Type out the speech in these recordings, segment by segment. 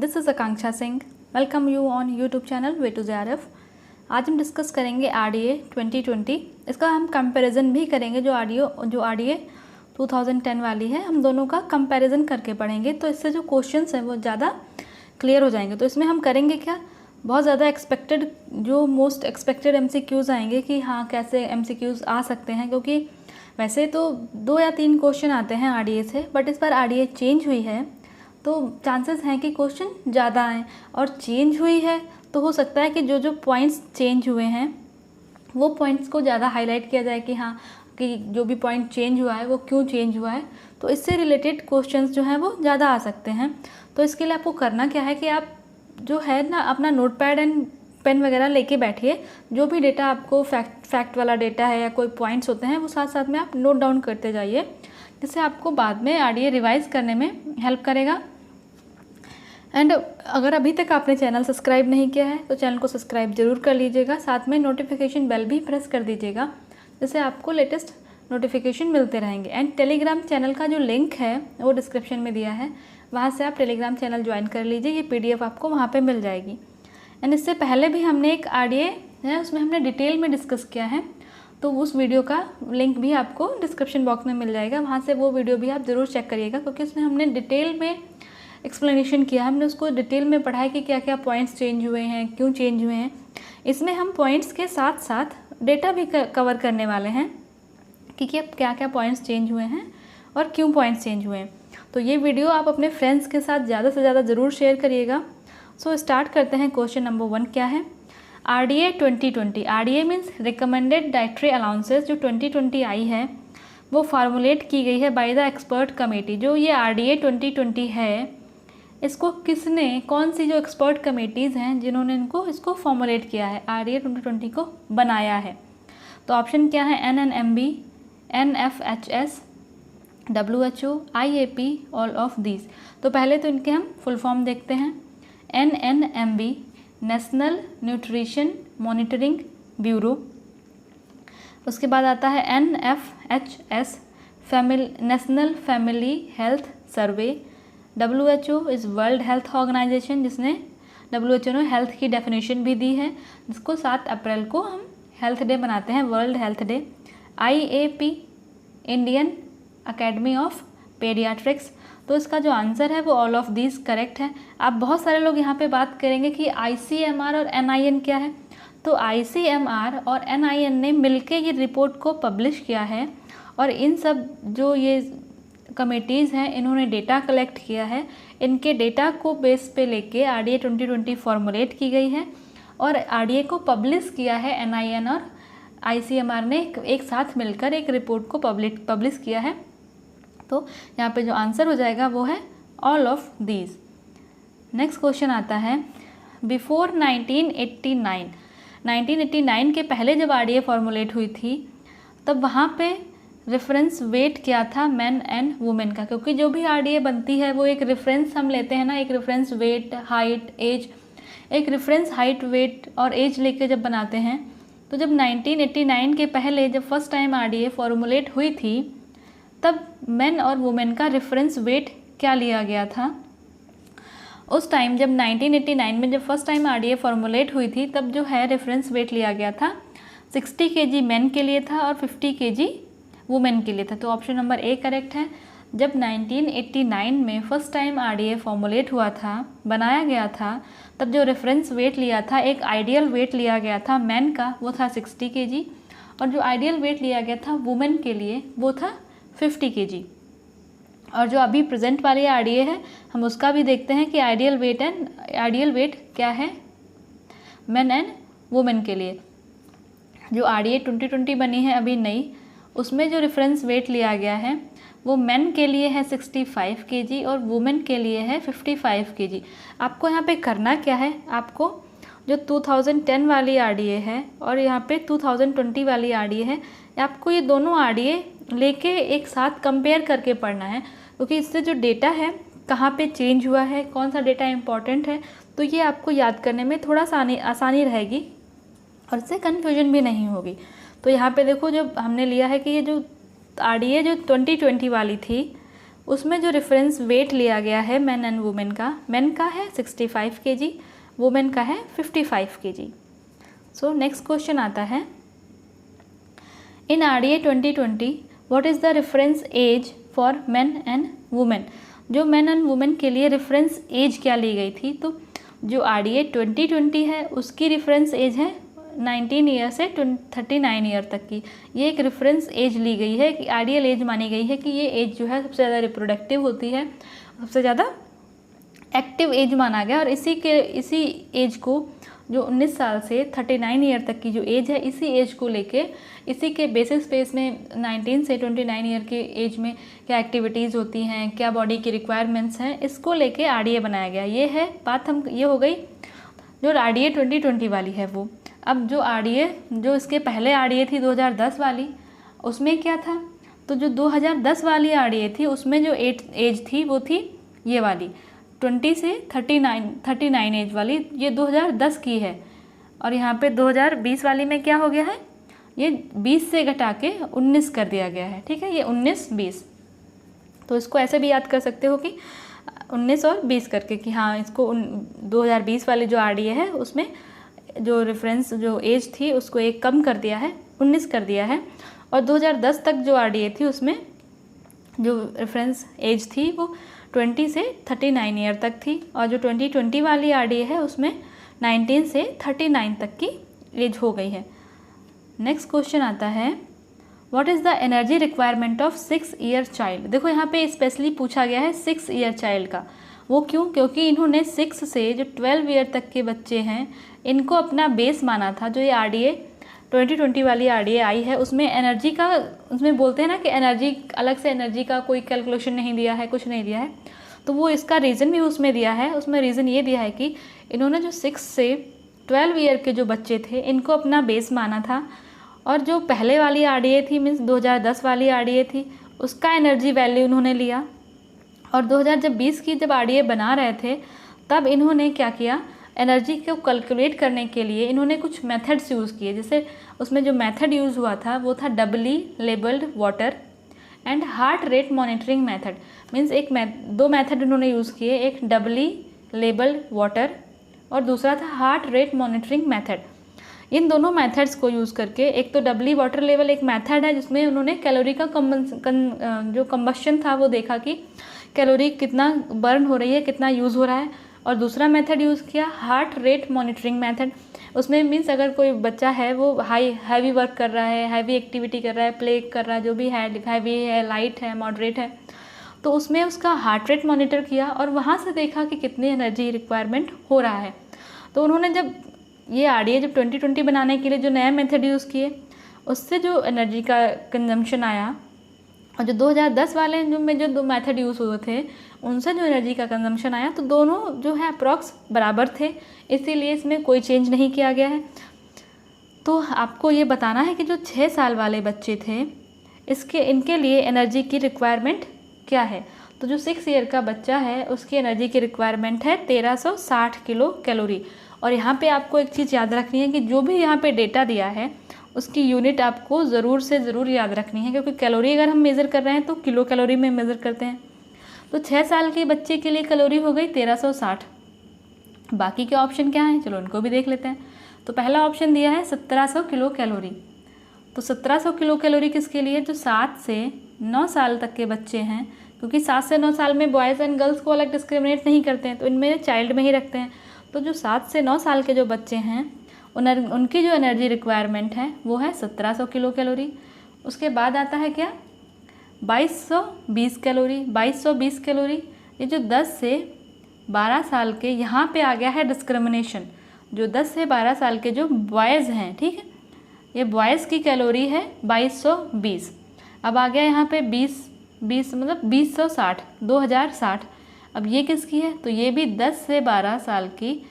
This is Akanksha Singh. Welcome you on YouTube channel way to JRF। आज हम discuss करेंगे RDA 2020। इसका हम कंपैरिजन भी करेंगे। जो RDA 2010 वाली है, हम दोनों का कंपैरिजन करके पढ़ेंगे, तो इससे जो क्वेश्चंस हैं वो ज़्यादा क्लियर हो जाएंगे। तो इसमें हम करेंगे क्या, बहुत ज़्यादा एक्सपेक्टेड, जो मोस्ट एक्सपेक्टेड MCQs आएंगे कि हाँ कैसे MCQs आ सकते हैं, क्योंकि वैसे तो 2 या 3 क्वेश्चन आते हैं RDA से, बट इस बार RDA चेंज हुई है तो चांसेस हैं कि क्वेश्चन ज़्यादा आएँ। और चेंज हुई है तो हो सकता है कि जो पॉइंट्स चेंज हुए हैं वो पॉइंट्स को ज़्यादा हाईलाइट किया जाए कि हाँ कि जो भी पॉइंट चेंज हुआ है वो क्यों चेंज हुआ है, तो इससे रिलेटेड क्वेश्चंस जो हैं वो ज़्यादा आ सकते हैं। तो इसके लिए आपको करना क्या है कि आप जो है ना अपना नोटपैड एंड पेन वगैरह लेके बैठिए। जो भी डेटा आपको फैक्ट वाला डेटा है या कोई पॉइंट्स होते हैं वो साथ साथ में आप नोट डाउन करते जाइए, जिससे आपको बाद में RDA रिवाइज़ करने में हेल्प करेगा। एंड अगर अभी तक आपने चैनल सब्सक्राइब नहीं किया है तो चैनल को सब्सक्राइब जरूर कर लीजिएगा, साथ में नोटिफिकेशन बेल भी प्रेस कर दीजिएगा, जिससे आपको लेटेस्ट नोटिफिकेशन मिलते रहेंगे। एंड टेलीग्राम चैनल का जो लिंक है वो डिस्क्रिप्शन में दिया है, वहाँ से आप टेलीग्राम चैनल ज्वाइन कर लीजिए। ये PDF आपको वहाँ पे मिल जाएगी। एंड इससे पहले भी हमने एक RDA है, उसमें हमने डिटेल में डिस्कस किया है, तो उस वीडियो का लिंक भी आपको डिस्क्रिप्शन बॉक्स में मिल जाएगा। वहाँ से वो वीडियो भी आप ज़रूर चेक करिएगा, क्योंकि उसमें हमने डिटेल में एक्सप्लेनेशन किया, हमने उसको डिटेल में पढ़ा है कि क्या क्या पॉइंट्स चेंज हुए हैं, क्यों चेंज हुए हैं। इसमें हम पॉइंट्स के साथ साथ डेटा भी कवर करने वाले हैं कि क्या क्या पॉइंट्स चेंज हुए हैं और क्यों पॉइंट्स चेंज हुए हैं। तो ये वीडियो आप अपने फ्रेंड्स के साथ ज़्यादा से ज़्यादा ज़रूर शेयर करिएगा। सो स्टार्ट करते हैं। क्वेश्चन नंबर 1 क्या है, RDA 2020। RDA means recommended dietary allowances, जो 2020 आई है वो फार्मूलेट की गई है बाय द एक्सपर्ट कमेटी। जो ये RDA 2020 है, इसको किसने, कौन सी जो एक्सपर्ट कमेटीज़ हैं जिन्होंने इसको फॉर्मुलेट किया है, RDA 2020 को बनाया है। तो ऑप्शन क्या है, NNMB, NFHS, WHO, IAP, all of these. तो पहले तो इनके हम फुल फॉर्म देखते हैं। NNMB national nutrition monitoring bureau. उसके बाद आता है NFHS national family health survey. WHO is world health organization, जिसने WHO ने हेल्थ की डेफिनेशन भी दी है, जिसको 7 अप्रैल को हम हेल्थ डे मनाते हैं, world health day. IAP Indian academy of paediatrics. तो इसका जो आंसर है वो ऑल ऑफ दीज करेक्ट है। आप बहुत सारे लोग यहाँ पे बात करेंगे कि ICMR और NIN क्या है। तो ICMR और NIN ने मिलके ये रिपोर्ट को पब्लिश किया है, और इन सब जो ये कमेटीज़ हैं इन्होंने डेटा कलेक्ट किया है। इनके डेटा को बेस पे लेके RDA 2020 फॉर्मुलेट की गई है, और RDA को पब्लिश किया है NIN और ICMR ने एक साथ मिलकर एक रिपोर्ट को पब्लिश किया है। तो यहाँ पे जो आंसर हो जाएगा वो है all of these. Next question आता है, बिफोर 1989 के पहले जब RDA फॉर्मुलेट हुई थी तब वहाँ पे रेफरेंस वेट क्या था मैन एंड वुमेन का। क्योंकि जो भी RDA बनती है वो एक रेफरेंस हम लेते हैं ना, एक रेफरेंस वेट, हाइट, एज, एक रेफरेंस हाइट, वेट और एज लेके जब बनाते हैं। तो जब 1989 के पहले जब फर्स्ट टाइम RDA फॉर्मुलेट हुई थी तब मेन और वुमेन का रेफरेंस वेट क्या लिया गया था। उस टाइम जब 1989 में जब फर्स्ट टाइम RDA फॉर्मुलेट हुई थी तब जो है रेफरेंस वेट लिया गया था 60 kg मेन के लिए था और 50 kg वुमेन के लिए था। तो ऑप्शन नंबर A करेक्ट है। जब 1989 में फर्स्ट टाइम RDA फॉर्मुलेट हुआ था, बनाया गया था, तब जो रेफरेंस वेट लिया था, एक आइडियल वेट लिया गया था मेन का, वो था 60 kg, और जो आइडियल वेट लिया गया था वुमेन के लिए वो था 50 kg। और जो अभी प्रेजेंट वाली RDA है हम उसका भी देखते हैं कि आइडियल वेट क्या है मेन एंड वुमेन के लिए। जो RDA 2020 बनी है अभी नई, उसमें जो रेफरेंस वेट लिया गया है वो मेन के लिए है 65 kg और वुमेन के लिए है 55 kg। आपको यहाँ पे करना क्या है, आपको जो 2010 वाली RDA है और यहाँ पे 2020 वाली RDA है, आपको ये दोनों RDA लेके एक साथ कंपेयर करके पढ़ना है, क्योंकि इससे जो डेटा है कहाँ पे चेंज हुआ है, कौन सा डेटा इम्पॉर्टेंट है, तो ये आपको याद करने में थोड़ा आसानी रहेगी और इससे कन्फ्यूजन भी नहीं होगी। तो यहाँ पे देखो, जब हमने लिया है कि ये जो RDA जो 2020 वाली थी उसमें जो रेफरेंस वेट लिया गया है मेन एंड वुमेन का, मेन का है 65 kg, वुमेन का है 55 kg। सो नेक्स्ट क्वेश्चन आता है, in RDA 2020 what is the reference age for men and women. जो मेन एंड वुमेन के लिए रेफरेंस एज क्या ली गई थी, तो जो RDA 2020 है उसकी रेफरेंस एज है 19 ईयर से 39 ईयर तक की। ये एक रेफरेंस एज ली गई है कि आइडियल एज मानी गई है कि ये एज जो है सबसे ज़्यादा रिप्रोडक्टिव होती है, सबसे ज़्यादा एक्टिव एज माना गया। और इसी एज को जो 19 साल से 39 ईयर तक की जो एज है, इसी एज को लेके इसी के बेसिस पे इसमें 19 से 29 ईयर की एज में क्या एक्टिविटीज़ होती हैं, क्या बॉडी की रिक्वायरमेंट्स हैं, इसको लेके RDA बनाया गया। ये है बात, हम ये हो गई जो RDA 2020 वाली है वो। अब जो RDA जो इसके पहले RDA थी 2010 वाली, उसमें क्या था, तो जो 2010 वाली RDA थी उसमें जो एज थी वो थी ये वाली 20 से 39 एज वाली, ये 2010 की है। और यहाँ पे 2020 वाली में क्या हो गया है, ये 20 से घटा के 19 कर दिया गया है। ठीक है, ये 19-20, तो इसको ऐसे भी याद कर सकते हो कि 19 और 20 करके कि हाँ इसको 2020 वाली जो RDA है उसमें जो रेफरेंस जो एज थी उसको एक कम कर दिया है, 19 कर दिया है। और 2010 तक जो RDA थी उसमें जो रेफरेंस एज थी वो 20 से 39 ईयर तक थी। और जो 2020 वाली RDA है उसमें 19 से 39 तक की एज हो गई है। नेक्स्ट क्वेश्चन आता है, what is the energy requirement of 6 year child. देखो यहाँ पे स्पेशली पूछा गया है 6 ईयर चाइल्ड का। वो क्यों, क्योंकि इन्होंने 6 से जो 12 ईयर तक के बच्चे हैं इनको अपना बेस माना था। जो ये RDA 2020 वाली RDA आई है उसमें एनर्जी का, उसमें बोलते हैं ना कि एनर्जी अलग से एनर्जी का कोई कैलकुलेशन नहीं दिया है, कुछ नहीं दिया है, तो वो इसका रीज़न भी उसमें दिया है। उसमें रीज़न ये दिया है कि इन्होंने जो 6 से 12 ईयर के जो बच्चे थे इनको अपना बेस माना था। और जो पहले वाली RDA थी, मीन्स 2010 वाली RDA थी, उसका एनर्जी वैल्यू उन्होंने लिया। और 2020 की जब RDA बना रहे थे तब इन्होंने क्या किया, एनर्जी को कैलकुलेट करने के लिए इन्होंने कुछ मेथड्स यूज़ किए। जैसे उसमें जो मेथड यूज़ हुआ था वो था doubly labelled water and heart rate monitoring method. Means दो मेथड उन्होंने यूज़ किए, एक डबली लेबल्ड वाटर और दूसरा था हार्ट रेट मॉनिटरिंग मेथड। इन दोनों मेथड्स को यूज़ करके, एक तो डबली वाटर लेवल एक मेथड है जिसमें उन्होंने कैलोरी का जो कंबशन था वो देखा कि कैलोरी कितना बर्न हो रही है, कितना यूज़ हो रहा है। और दूसरा मेथड यूज़ किया हार्ट रेट मॉनिटरिंग मेथड। उसमें मीन्स अगर कोई बच्चा है वो हैवी वर्क कर रहा है, हैवी एक्टिविटी कर रहा है, प्ले कर रहा है, जो भी है, हैवी है, लाइट है, मॉडरेट है, तो उसमें उसका हार्ट रेट मॉनिटर किया और वहाँ से देखा कि कितनी एनर्जी रिक्वायरमेंट हो रहा है। तो उन्होंने जब ये RDA जब 2020 बनाने के लिए जो नया मेथड यूज़ किए उससे जो एनर्जी का कंजम्पशन आया, और जो 2010 वाले जो दो मेथड यूज़ हुए थे उनसे जो एनर्जी का कंजम्पशन आया, तो दोनों जो है अप्रॉक्स बराबर थे, इसीलिए इसमें कोई चेंज नहीं किया गया है। तो आपको ये बताना है कि जो 6 साल वाले बच्चे थे इनके लिए एनर्जी की रिक्वायरमेंट क्या है। तो जो 6 ईयर का बच्चा है उसकी एनर्जी की रिक्वायरमेंट है 1360 किलो कैलोरी। और यहाँ पे आपको एक चीज़ याद रखनी है कि जो भी यहाँ पे डेटा दिया है उसकी यूनिट आपको ज़रूर से ज़रूर याद रखनी है, क्योंकि कैलोरी अगर हम मेज़र कर रहे हैं तो किलो कैलोरी में मेज़र करते हैं। तो 6 साल के बच्चे के लिए कैलोरी हो गई 1360। बाकी के ऑप्शन क्या हैं, चलो उनको भी देख लेते हैं। तो पहला ऑप्शन दिया है 1700 किलो कैलोरी। तो 1700 किलो कैलोरी किसके लिए, जो 7 से 9 साल तक के बच्चे हैं, क्योंकि 7 से 9 साल में बॉयज़ एंड गर्ल्स को अलग डिस्क्रिमिनेट नहीं करते हैं, तो इनमें चाइल्ड में ही रखते हैं। तो जो 7 से 9 साल के जो बच्चे हैं उनकी जो एनर्जी रिक्वायरमेंट है वो है 1700 किलो कैलोरी। उसके बाद आता है क्या, 2220 कैलोरी। 2220 कैलोरी ये जो 10 से 12 साल के, यहाँ पे आ गया है डिस्क्रिमिनेशन, जो 10 से 12 साल के जो बॉयज़ हैं, ठीक है, ये बॉयज़ की कैलोरी है 2220। अब आ गया यहाँ पे 20 मतलब 2060। अब ये किसकी है, तो ये भी 10 से 12 साल की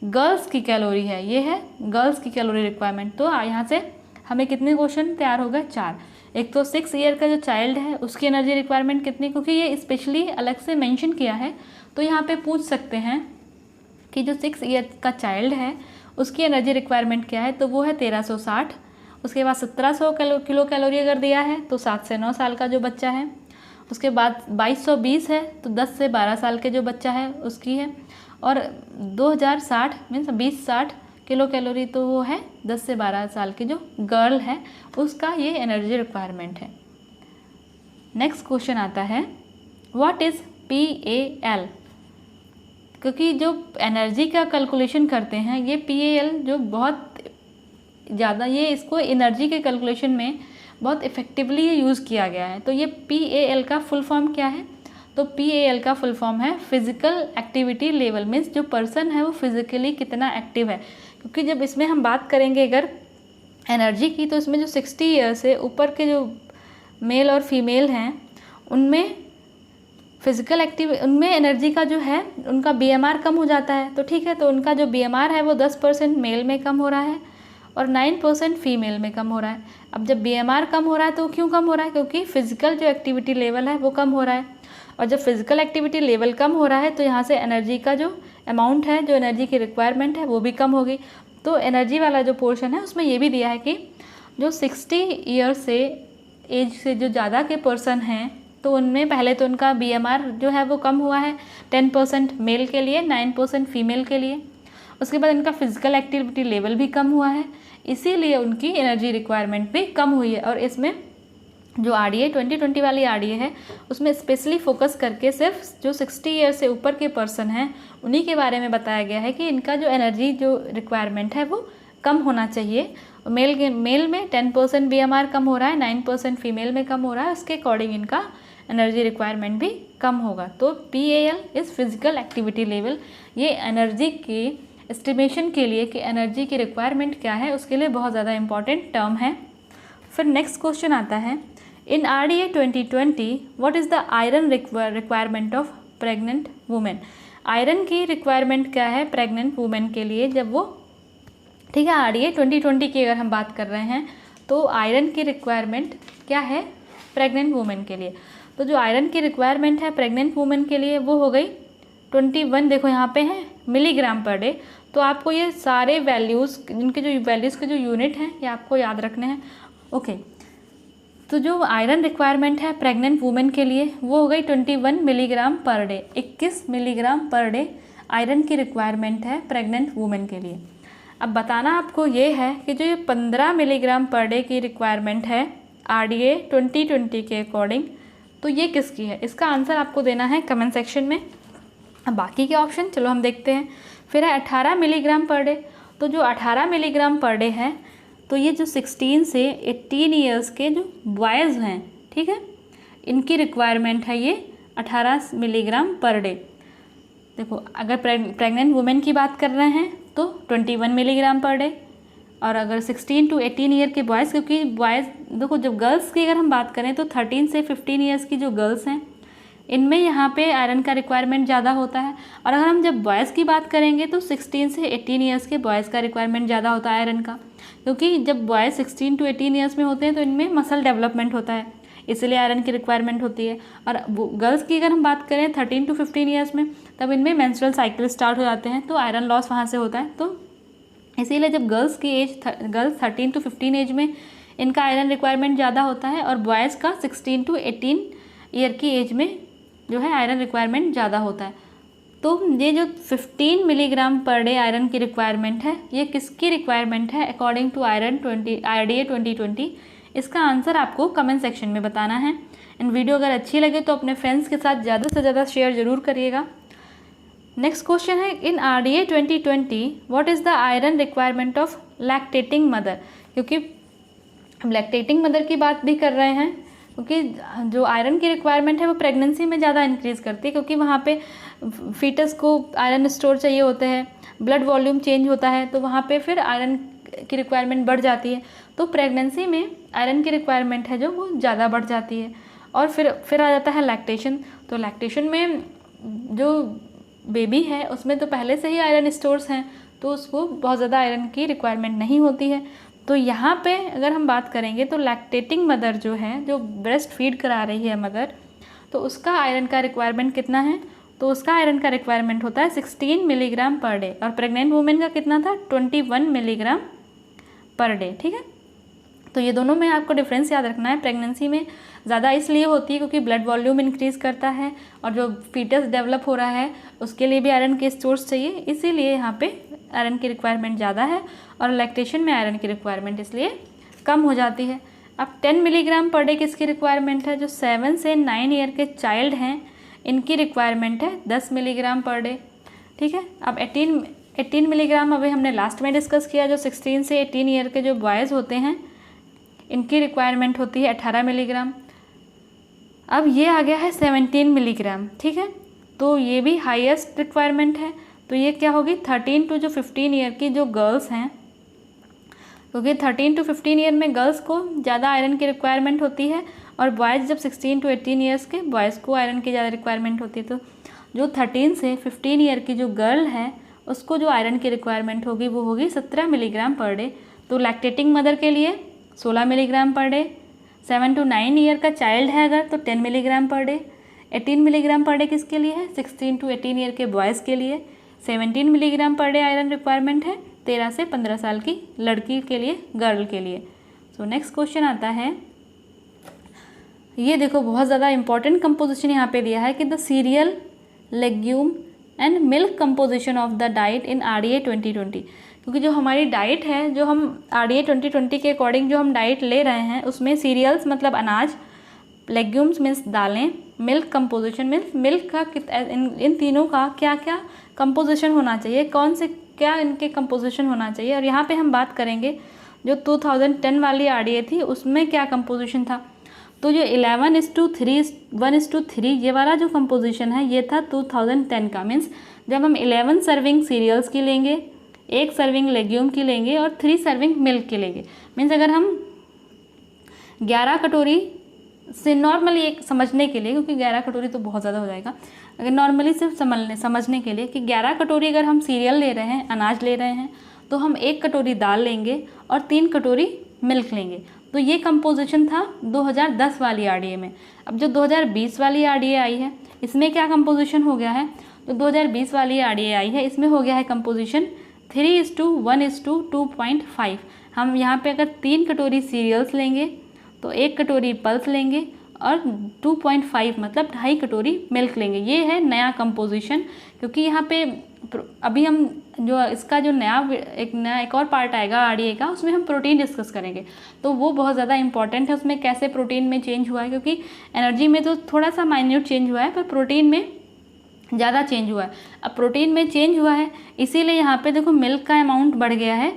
गर्ल्स की कैलोरी है, ये है गर्ल्स की कैलोरी रिक्वायरमेंट। तो यहाँ से हमें कितने क्वेश्चन तैयार हो गए, 4। एक तो 6 ईयर का जो चाइल्ड है उसकी एनर्जी रिक्वायरमेंट कितनी, क्योंकि ये स्पेशली अलग से मेंशन किया है, तो यहाँ पे पूछ सकते हैं कि जो 6 ईयर का चाइल्ड है उसकी एनर्जी रिक्वायरमेंट क्या है, तो वो है 1360। उसके बाद 1700 किलो कैलोरी अगर दिया है तो 7 से 9 साल का जो बच्चा है उसके बाद 2220 है तो 10 से 12 साल के जो बच्चा है उसकी है, और 2060 मीन्स 2060 किलो कैलोरी तो वो है 10 से 12 साल की जो गर्ल है उसका ये एनर्जी रिक्वायरमेंट है। नेक्स्ट क्वेश्चन आता है व्हाट इज़ PAL, क्योंकि जो एनर्जी का कैलकुलेशन करते हैं ये PAL जो बहुत ज़्यादा ये इसको एनर्जी के कैलकुलेशन में बहुत इफ़ेक्टिवली यूज़ किया गया है। तो ये PAL का फुल फॉर्म क्या है, तो PAL का फुल फॉर्म है फिज़िकल एक्टिविटी लेवल, मीन्स जो पर्सन है वो फिज़िकली कितना एक्टिव है। क्योंकि जब इसमें हम बात करेंगे अगर एनर्जी की, तो इसमें जो 60 ईयर से ऊपर के जो मेल और फीमेल हैं उनमें फिज़िकल उनमें एनर्जी का जो है उनका BMR कम हो जाता है। तो ठीक है, तो उनका जो BMR है वो 10% मेल में कम हो रहा है और 9% फीमेल में कम हो रहा है। अब जब BMR कम हो रहा है तो क्यों कम हो रहा है, क्योंकि फिज़िकल जो एक्टिविटी लेवल है वो कम हो रहा है, और जब फिज़िकल एक्टिविटी लेवल कम हो रहा है तो यहाँ से एनर्जी का जो अमाउंट है, जो एनर्जी की रिक्वायरमेंट है वो भी कम होगी। तो एनर्जी वाला जो पोर्शन है उसमें ये भी दिया है कि जो 60 ईयर से एज से जो ज़्यादा के पर्सन हैं तो उनमें पहले तो उनका BMR जो है वो कम हुआ है 10% मेल के लिए, 9% फीमेल के लिए। उसके बाद इनका फिज़िकल एक्टिविटी लेवल भी कम हुआ है, इसीलिए उनकी एनर्जी रिक्वायरमेंट भी कम हुई है। और इसमें जो RDA 2020 वाली RDA है उसमें स्पेशली फोकस करके सिर्फ जो 60 ईयर से ऊपर के पर्सन हैं उन्हीं के बारे में बताया गया है कि इनका जो एनर्जी जो रिक्वायरमेंट है वो कम होना चाहिए। मेल में 10% BMR कम हो रहा है, 9% फीमेल में कम हो रहा है, उसके अकॉर्डिंग इनका एनर्जी रिक्वायरमेंट भी कम होगा। तो PAL is physical activity level, ये एनर्जी की एस्टिमेशन के लिए कि एनर्जी की रिक्वायरमेंट क्या है उसके लिए बहुत ज़्यादा इंपॉर्टेंट टर्म है। फिर नेक्स्ट क्वेश्चन आता है in RDA 2020 what is the iron requirement of pregnant women. Iron की रिक्वायरमेंट क्या है प्रेग्नेंट वुमेन के लिए, जब वो ठीक है RDA 2020 की अगर हम बात कर रहे हैं तो आयरन की रिक्वायरमेंट क्या है प्रेग्नेंट वुमेन के लिए। तो जो आयरन की रिक्वायरमेंट है प्रेग्नेंट वुमेन के लिए वो हो गई 21, देखो यहाँ पे है मिलीग्राम पर डे। तो आपको ये सारे वैल्यूज़, इनके जो वैल्यूज़ के जो यूनिट हैं ये आपको याद रखने हैं। ओके, तो जो आयरन रिक्वायरमेंट है प्रेग्नेंट वुमेन के लिए वो हो गई 21 milligram per day, 21 milligram per day iron की रिक्वायरमेंट है प्रेग्नेंट वुमेन के लिए। अब बताना आपको ये है कि जो ये 15 मिलीग्राम पर डे की रिक्वायरमेंट है RDA 2020 के अकॉर्डिंग, तो ये किसकी है, इसका आंसर आपको देना है कमेंट सेक्शन में। अब बाकी के ऑप्शन चलो हम देखते हैं। फिर है 18 मिलीग्राम पर डे, तो जो 18 मिलीग्राम पर डे है तो ये जो 16 से 18 ईयर्स के जो बॉयज़ हैं, ठीक है, इनकी रिक्वायरमेंट है ये 18 मिलीग्राम पर डे। देखो अगर प्रेग्नेंट वुमेन की बात कर रहे हैं तो 21 मिलीग्राम पर डे, और अगर 16 to 18 ईयर के बॉयज़, क्योंकि बॉयज़ देखो जब गर्ल्स की अगर हम बात करें तो 13 से 15 ईयर्स की जो गर्ल्स हैं इनमें यहाँ पे आयरन का रिक्वायरमेंट ज़्यादा होता है। और अगर हम जब बॉयज़ की बात करेंगे तो 16 से 18 ईयर्स के बॉयज़ का रिक्वायरमेंट ज़्यादा होता है आयरन का, क्योंकि जब बॉयज़ 16 to 18 ईयर्स में होते हैं तो इनमें मसल डेवलपमेंट होता है, इसलिए आयरन की रिक्वायरमेंट होती है। और गर्ल्स की अगर हम बात करें 13 to 15 ईयर्स में, तब इनमें मेंस्ट्रुअल साइकिल स्टार्ट हो जाते हैं तो आयरन लॉस वहाँ से होता है। तो इसीलिए जब गर्ल्स 13 to 15 एज में इनका आयरन रिक्वायरमेंट ज़्यादा होता है, और बॉयज़ का 16 to 18 ईयर की एज में जो है आयरन रिक्वायरमेंट ज़्यादा होता है। तो ये जो 15 मिलीग्राम पर डे आयरन की रिक्वायरमेंट है ये किसकी रिक्वायरमेंट है अकॉर्डिंग टू RDA 2020, इसका आंसर आपको कमेंट सेक्शन में बताना है। एंड वीडियो अगर अच्छी लगे तो अपने फ्रेंड्स के साथ ज़्यादा से ज़्यादा शेयर ज़रूर करिएगा। नेक्स्ट क्वेश्चन है in RDA 2020 what is the iron requirement of lactating mother, क्योंकि हम लैक्टेटिंग मदर की बात भी कर रहे हैं, क्योंकि जो आयरन की रिक्वायरमेंट है वो प्रेगनेंसी में ज़्यादा इंक्रीज़ करती है, क्योंकि वहाँ पे फीटस को आयरन स्टोर चाहिए होते हैं, ब्लड वॉल्यूम चेंज होता है तो वहाँ पे फिर आयरन की रिक्वायरमेंट बढ़ जाती है। तो प्रेगनेंसी में आयरन की रिक्वायरमेंट है जो वो ज़्यादा बढ़ जाती है। और फिर आ जाता है लैक्टेशन। तो लैक्टेशन में जो बेबी है उसमें तो पहले से ही आयरन स्टोर्स हैं तो उसको बहुत ज़्यादा आयरन की रिक्वायरमेंट नहीं होती है। तो यहाँ पे अगर हम बात करेंगे तो लैक्टेटिंग मदर जो है, जो ब्रेस्ट फीड करा रही है मदर, तो उसका आयरन का रिक्वायरमेंट कितना है, तो उसका आयरन का रिक्वायरमेंट होता है 16 मिलीग्राम पर डे, और प्रेग्नेंट वुमेन का कितना था 21 मिलीग्राम पर डे। ठीक है, तो ये दोनों में आपको डिफरेंस याद रखना है। प्रेगनेंसी में ज़्यादा इसलिए होती है क्योंकि ब्लड वॉल्यूम इंक्रीज़ करता है और जो फीटस डेवलप हो रहा है उसके लिए भी आयरन के सोर्स चाहिए, इसीलिए यहाँ पे आयरन की रिक्वायरमेंट ज़्यादा है और लैक्टेशन में आयरन की रिक्वायरमेंट इसलिए कम हो जाती है। अब 10 मिलीग्राम पर डे किसकी रिक्वायरमेंट है? जो 7 से 9 ईयर के चाइल्ड हैं इनकी रिक्वायरमेंट है 10 मिलीग्राम पर डे। ठीक है। अब 18 मिलीग्राम अभी हमने लास्ट में डिस्कस किया। जो 16 से 18 ईयर के जो बॉयज़ होते हैं इनकी रिक्वायरमेंट होती है 18 मिलीग्राम। अब ये आ गया है 17 मिलीग्राम। ठीक है, तो ये भी हाईएस्ट रिक्वायरमेंट है। तो ये क्या होगी? 13 टू जो 15 ईयर की जो गर्ल्स हैं, क्योंकि 13 टू 15 ईयर में गर्ल्स को ज़्यादा आयरन की रिक्वायरमेंट होती है और बॉयज़ जब 16 टू 18 ईयर्स के बॉयज़ को आयरन की ज़्यादा रिक्वायरमेंट होती है। तो जो 13 से 15 ईयर की जो गर्ल है उसको जो आयरन की रिक्वायरमेंट होगी वो होगी 17 मिलीग्राम पर डे। तो लैक्टेटिंग मदर के लिए 16 milligram per day. 7 to 9 year का चाइल्ड है अगर तो 10 milligram per day. 18 milligram per day किसके लिए है? 16 टू 18 ईयर के बॉयज़ के लिए। 17 milligram per day iron requirement है 13 से 15 साल की लड़की के लिए, गर्ल के लिए। सो नेक्स्ट क्वेश्चन आता है, ये देखो बहुत ज़्यादा इंपॉर्टेंट कंपोजिशन यहाँ पे दिया है कि the serial, legume and milk composition of the diet in RDA 2020। क्योंकि जो हमारी डाइट है, जो हम RDA 2020 के अकॉर्डिंग जो हम डाइट ले रहे हैं उसमें सीरियल्स मतलब अनाज, लेग्यूम्स मीन्स दालें, मिल्क कंपोजिशन मीन्स मिल्क का इन तीनों का क्या क्या कंपोजिशन होना चाहिए, कौन से क्या इनके कंपोजिशन होना चाहिए। और यहाँ पे हम बात करेंगे जो 2010 वाली RDA थी उसमें क्या कंपोजिशन था। तो जो 11:3 ये वाला जो कंपोजिशन है ये था 2010 का। मीन्स जब हम 11 सर्विंग सीरियल्स की लेंगे, 1 सर्विंग लेग्यूम की लेंगे और 3 सर्विंग मिल्क की लेंगे। मीन्स अगर हम 11 कटोरी से नॉर्मली एक समझने के लिए, क्योंकि 11 कटोरी तो बहुत ज़्यादा हो जाएगा, अगर नॉर्मली सिर्फ समझने के लिए कि 11 कटोरी अगर हम सीरियल ले रहे हैं, अनाज ले रहे हैं, तो हम 1 कटोरी दाल लेंगे और 3 कटोरी मिल्क लेंगे। तो ये कंपोजिशन था 2010 वाली RDA में। अब जो 2020 वाली RDA आई है इसमें क्या कंपोजिशन हो गया है? तो 2020 वाली RDA आई है इसमें हो गया है कंपोजिशन 3:1:2.5। हम यहाँ पे अगर 3 कटोरी सीरियल्स लेंगे तो 1 कटोरी पल्स लेंगे और 2.5 मतलब 2.5 कटोरी मिल्क लेंगे। ये है नया कंपोजिशन। क्योंकि यहाँ पे अभी हम जो इसका जो नया एक और पार्ट आएगा RDA का, उसमें हम प्रोटीन डिस्कस करेंगे, तो वो बहुत ज़्यादा इंपॉर्टेंट है। उसमें कैसे प्रोटीन में चेंज हुआ है, क्योंकि एनर्जी में तो थोड़ा सा माइन्यूट चेंज हुआ है पर प्रोटीन में ज़्यादा चेंज हुआ है। अब प्रोटीन में चेंज हुआ है इसीलिए यहाँ पे देखो मिल्क का अमाउंट बढ़ गया है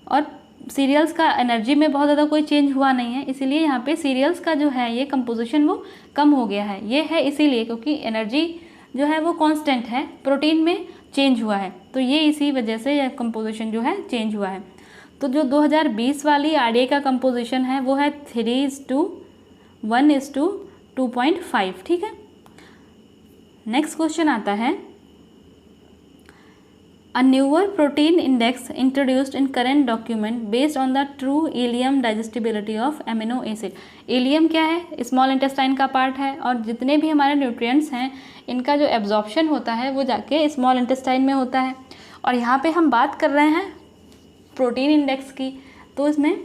और सीरियल्स का एनर्जी में बहुत ज़्यादा कोई चेंज हुआ नहीं है, इसीलिए यहाँ पे सीरियल्स का जो है ये कंपोजिशन वो कम हो गया है। ये है इसीलिए क्योंकि एनर्जी जो है वो कांस्टेंट है, प्रोटीन में चेंज हुआ है, तो ये इसी वजह से यह कंपोजिशन जो है चेंज हुआ है। तो जो 2020 वाली RDA का कंपोजिशन है वो है 3:1:2.5। ठीक है। नेक्स्ट क्वेश्चन आता है, A newer protein index introduced in current document based on the true ileum digestibility of amino acid। Ileum क्या है? स्मॉल इंटेस्टाइन का पार्ट है और जितने भी हमारे न्यूट्रिएंट्स हैं इनका जो एब्जॉर्प्शन होता है वो जाके स्मॉल इंटेस्टाइन में होता है। और यहाँ पे हम बात कर रहे हैं प्रोटीन इंडेक्स की, तो इसमें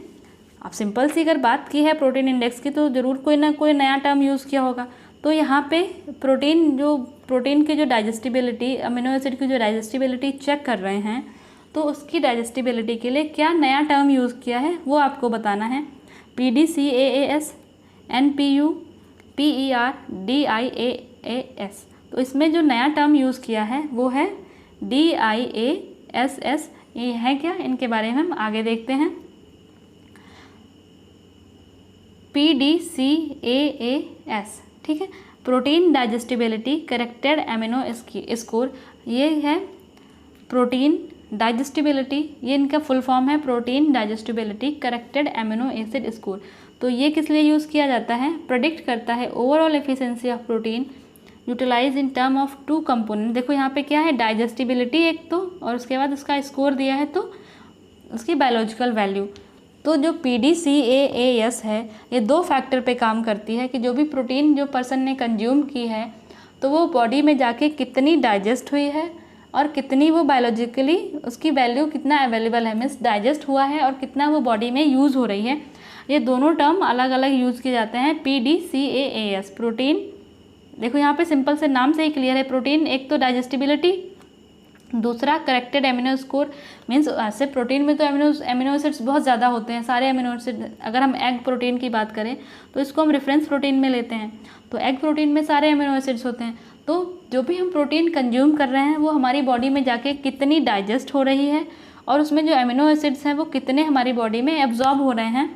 आप सिंपल सी अगर बात की है प्रोटीन इंडेक्स की तो ज़रूर कोई ना कोई नया टर्म यूज़ किया होगा। तो यहाँ पे प्रोटीन की जो डाइजेस्टिबिलिटी, अमीनो एसिड की जो डाइजेस्टिबिलिटी चेक कर रहे हैं, तो उसकी डाइजेस्टिबिलिटी के लिए क्या नया टर्म यूज़ किया है वो आपको बताना है। PDCAAS, NPU, PER, DIAAS। तो इसमें जो नया टर्म यूज़ किया है वो है DIASS। ये है क्या? इनके बारे में हम आगे देखते हैं। PDCAAS, ठीक है, protein digestibility corrected amino score. ये है प्रोटीन डाइजेस्टिबिलिटी, ये इनका फुल फॉर्म है protein digestibility corrected amino acid score. तो ये किस लिए यूज़ किया जाता है? प्रेडिक्ट करता है overall efficiency of protein utilize in term of 2 component. देखो यहाँ पे क्या है, डाइजेस्टिबिलिटी एक तो, और उसके बाद उसका स्कोर दिया है तो उसकी बायोलॉजिकल वैल्यू। तो जो PDCAAS है ये 2 फैक्टर पे काम करती है कि जो भी प्रोटीन जो पर्सन ने कंज्यूम की है तो वो बॉडी में जाके कितनी डाइजेस्ट हुई है और कितनी वो बायोलॉजिकली उसकी वैल्यू कितना अवेलेबल है, मीन्स डाइजेस्ट हुआ है और कितना वो बॉडी में यूज़ हो रही है। ये दोनों टर्म अलग अलग यूज़ किए जाते हैं। PDCAAS प्रोटीन, देखो यहाँ पे सिंपल से नाम से ही क्लियर है। प्रोटीन एक तो डाइजेस्टिबिलिटी, दूसरा करेक्टेड एमिनो स्कोर। मीन्स ऐसे प्रोटीन में तो एमिनो एसिड्स बहुत ज़्यादा होते हैं, सारे एमिनो एसिड। अगर हम एग प्रोटीन की बात करें तो इसको हम रेफरेंस प्रोटीन में लेते हैं, तो एग प्रोटीन में सारे एमिनो एसिड्स होते हैं। तो जो भी हम प्रोटीन कंज्यूम कर रहे हैं वो हमारी बॉडी में जाके कितनी डाइजेस्ट हो रही है और उसमें जो एमिनो एसिड्स हैं वो कितने हमारी बॉडी में एब्जॉर्ब हो रहे हैं,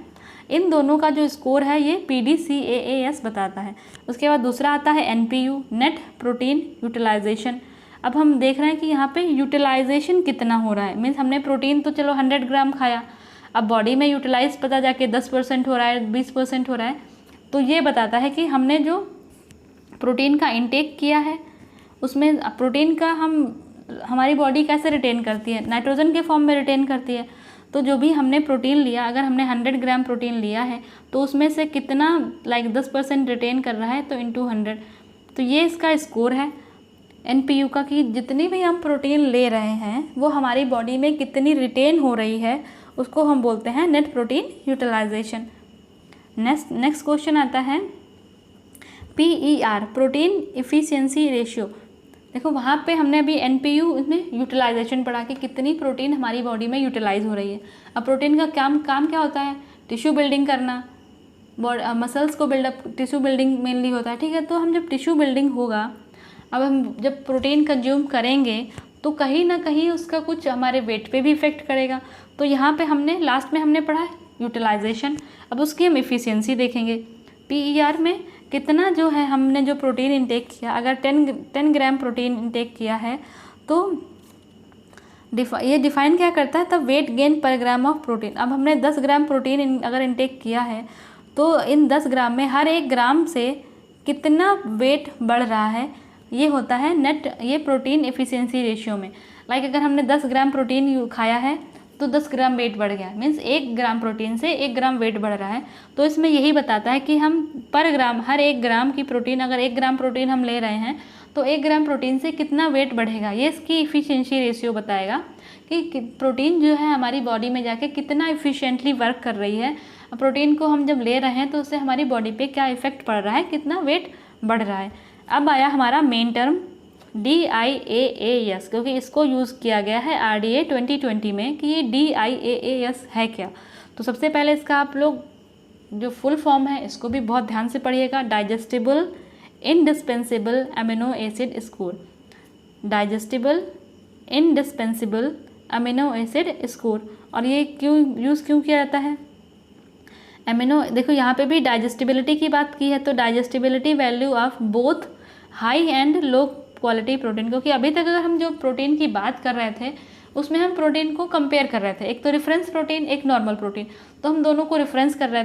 इन दोनों का जो स्कोर है ये PDCAAS बताता है। उसके बाद दूसरा आता है NPU, नेट प्रोटीन यूटिलाइजेशन। अब हम देख रहे हैं कि यहाँ पे यूटिलाइजेशन कितना हो रहा है। मीन्स हमने प्रोटीन तो चलो 100 ग्राम खाया, अब बॉडी में यूटिलाइज पता जाके 10% हो रहा है, 20% हो रहा है। तो ये बताता है कि हमने जो प्रोटीन का इंटेक किया है उसमें प्रोटीन का हमारी बॉडी कैसे रिटेन करती है, नाइट्रोजन के फॉर्म में रिटेन करती है। तो जो भी हमने प्रोटीन लिया, अगर हमने 100 ग्राम प्रोटीन लिया है तो उसमें से कितना 10% रिटेन कर रहा है, तो इंटू 100। तो ये इसका स्कोर है NPU का, कि जितनी भी हम प्रोटीन ले रहे हैं वो हमारी बॉडी में कितनी रिटेन हो रही है, उसको हम बोलते हैं net protein utilization. Next question आता है PER, प्रोटीन इफ़िशियंसी रेशियो। देखो वहाँ पे हमने अभी NPU इसमें यूटिलाइजेशन पढ़ा कि कितनी प्रोटीन हमारी बॉडी में यूटिलाइज हो रही है। अब प्रोटीन का काम क्या होता है, टिश्यू बिल्डिंग करना, मसल्स को बिल्डअप, टिश्यू बिल्डिंग मेनली होता है, ठीक है। तो हम जब टिश्यू बिल्डिंग होगा, अब हम जब प्रोटीन कंज्यूम करेंगे तो कहीं ना कहीं उसका कुछ हमारे वेट पे भी इफ़ेक्ट करेगा। तो यहाँ पे हमने लास्ट में हमने पढ़ा यूटिलाइजेशन, अब उसकी हम इफ़िशियंसी देखेंगे। PER में कितना जो है हमने जो प्रोटीन इंटेक किया, अगर 10 ग्राम प्रोटीन इंटेक किया है तो ये डिफाइन क्या करता है, तब वेट गेन पर ग्राम ऑफ प्रोटीन। अब हमने 10 ग्राम प्रोटीन अगर इंटेक किया है तो इन 10 ग्राम में हर 1 ग्राम से कितना वेट बढ़ रहा है, ये होता है नेट, ये प्रोटीन एफिशिएंसी रेशियो में। लाइक अगर हमने 10 ग्राम प्रोटीन खाया है तो 10 ग्राम वेट बढ़ गया, मीन्स 1 ग्राम प्रोटीन से 1 ग्राम वेट बढ़ रहा है। तो इसमें यही बताता है कि हम पर ग्राम, हर 1 ग्राम की प्रोटीन, अगर 1 ग्राम प्रोटीन हम ले रहे हैं तो 1 ग्राम प्रोटीन से कितना वेट बढ़ेगा, ये इसकी इफ़िशियंसी रेशियो बताएगा कि प्रोटीन जो है हमारी बॉडी में जाके कितना इफ़िशियंटली वर्क कर रही है। प्रोटीन को हम जब ले रहे हैं तो उससे हमारी बॉडी पे क्या इफ़ेक्ट पड़ रहा है, कितना वेट बढ़ रहा है। अब आया हमारा मेन टर्म DIAAS, क्योंकि इसको यूज़ किया गया है RDA 2020 में कि ये DIAAS है क्या। तो सबसे पहले इसका आप लोग जो फुल फॉर्म है इसको भी बहुत ध्यान से पढ़िएगा, digestible indispensable amino acid score. Digestible indispensable amino acid score. और ये क्यों किया जाता है एमिनो, देखो यहाँ पे भी डाइजेस्टिबिलिटी की बात की है, तो digestibility value of both high and low quality protein. क्योंकि अभी तक अगर हम जो प्रोटीन की बात कर रहे थे उसमें हम प्रोटीन को कंपेयर कर रहे थे, एक तो रेफरेंस प्रोटीन, एक नॉर्मल प्रोटीन। तो हम दोनों को रेफरेंस कर रहे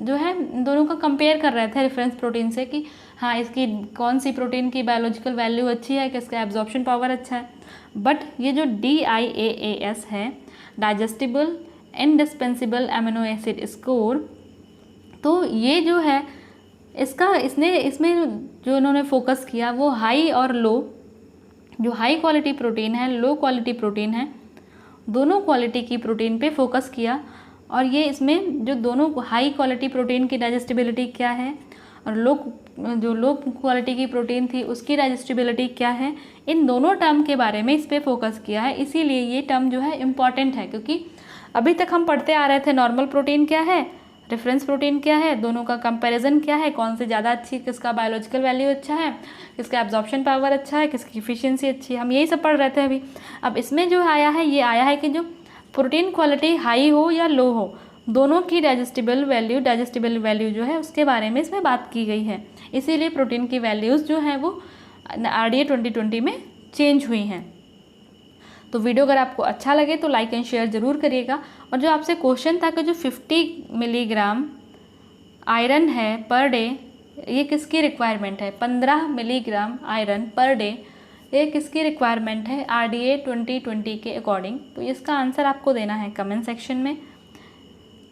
जो है दोनों का कंपेयर कर रहे थे रेफरेंस प्रोटीन से कि हाँ इसकी कौन सी प्रोटीन की बायोलॉजिकल वैल्यू अच्छी है, किसका एब्जॉर्प्शन पावर अच्छा है। बट ये जो DIAAS है, digestible indispensable amino acid score, तो ये जो है इसमें जो इन्होंने फोकस किया वो हाई और लो, जो हाई क्वालिटी प्रोटीन है, लो क्वालिटी प्रोटीन है, दोनों क्वालिटी की प्रोटीन पे फोकस किया। और ये इसमें जो दोनों हाई क्वालिटी प्रोटीन की डाइजेस्टिबिलिटी क्या है और लो क्वालिटी की प्रोटीन थी उसकी डाइजेस्टिबिलिटी क्या है, इन दोनों टर्म के बारे में इस पर फोकस किया है। इसीलिए ये टर्म जो है इम्पॉर्टेंट है, क्योंकि अभी तक हम पढ़ते आ रहे थे नॉर्मल प्रोटीन क्या है, रेफरेंस प्रोटीन क्या है, दोनों का कंपैरिजन क्या है, कौन से ज़्यादा अच्छी, किसका बायोलॉजिकल वैल्यू अच्छा है, किसका एब्जॉर्प्शन पावर अच्छा है, किसकी इफिशियंसी अच्छी है, हम यही सब पढ़ रहे थे अभी। अब इसमें जो आया है ये आया है कि जो प्रोटीन क्वालिटी हाई हो या लो हो, दोनों की डाइजेस्टिबल वैल्यू जो है उसके बारे में इसमें बात की गई है। इसीलिए प्रोटीन की वैल्यूज़ जो हैं वो RDA 2020 में चेंज हुई हैं। तो वीडियो अगर आपको अच्छा लगे तो लाइक एंड शेयर ज़रूर करिएगा। और जो आपसे क्वेश्चन था कि जो 50 मिलीग्राम आयरन है पर डे, ये किसकी रिक्वायरमेंट है, 15 मिलीग्राम आयरन पर डे, ये किसकी रिक्वायरमेंट है RDA 2020 के अकॉर्डिंग। तो इसका आंसर आपको देना है कमेंट सेक्शन में।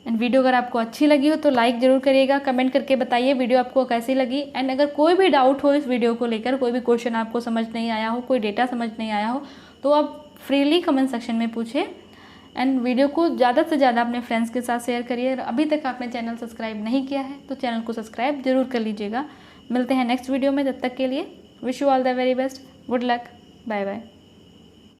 एंड वीडियो अगर आपको अच्छी लगी हो तो लाइक ज़रूर करिएगा, कमेंट करके बताइए वीडियो आपको कैसी लगी। एंड अगर कोई भी डाउट हो इस वीडियो को लेकर, कोई भी क्वेश्चन आपको समझ नहीं आया हो, कोई डेटा समझ नहीं आया हो, तो आप फ्रीली कमेंट सेक्शन में पूछिए एंड वीडियो को ज़्यादा से ज़्यादा अपने फ्रेंड्स के साथ शेयर करिए। अभी तक आपने चैनल सब्सक्राइब नहीं किया है तो चैनल को सब्सक्राइब जरूर कर लीजिएगा। मिलते हैं नेक्स्ट वीडियो में, तब तक के लिए wish you all the very best, good luck, bye bye.